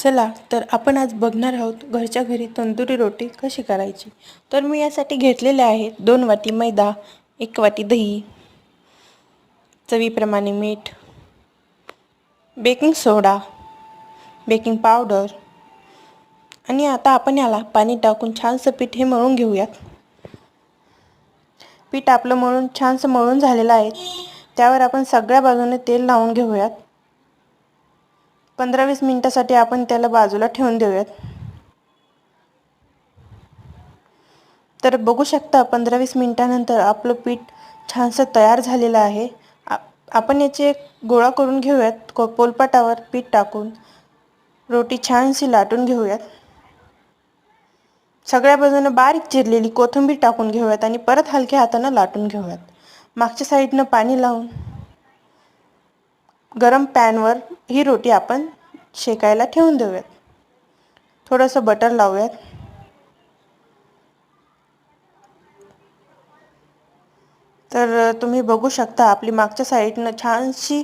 चला तर आपण आज बघणार आहोत घरच्या घरी तंदुरी रोटी कशी करायची। तर मी यासाठी घेतलेले आहेत 2 वाटी मैदा, 1 वाटी दही, चवीप्रमाणे मीठ, बेकिंग सोडा, बेकिंग पावडर आणि आता आपण याला पाणी टाकून छानसं पीठ हे मळून घेऊयात। पीठ आपलं मळून छानसं मळून झालेलं आहे। त्यावर आपण सगळ्या बाजूने तेल लावून घेऊयात। 15-20 मिनिटांसाठी आपण त्याला बाजूला ठेवून देऊयात। तर बघू शकता 15-20 मिनिटांनंतर आपलं पीठ छानसं तयार झालेलं आहे। आपण याचे एक गोळा करून घेऊयात। पोलपाटावर पीठ टाकून रोटी छानशी लाटून घेऊयात। सगळ्या बाजूने बारीक चिरलेली कोथिंबीर टाकून घेऊयात आणि परत हलक्या हाताने लाटून घेऊयात। मागच्या साईडने पाणी लावून गरम पॅनवर ही रोटी आपण शेकायला ठेवून देऊयात। थोडंसं बटर लावूयात। तर तुम्ही बघू शकता आपली मागच्या साईडने छानशी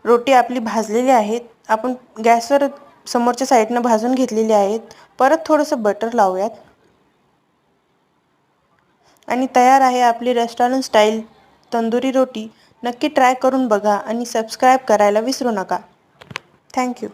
रोटी आपली भाजलेली आहे। आपण गॅसवर समोरच्या साईडने भाजून घेतलेली आहे। परत थोडंसं बटर लावूयात आणि तयार आहे आपली रेस्टॉरंट स्टाईल तंदुरी रोटी। नक्की ट्राय करून बघा आणि सबस्क्राइब करायला विसरू नका। Thank you.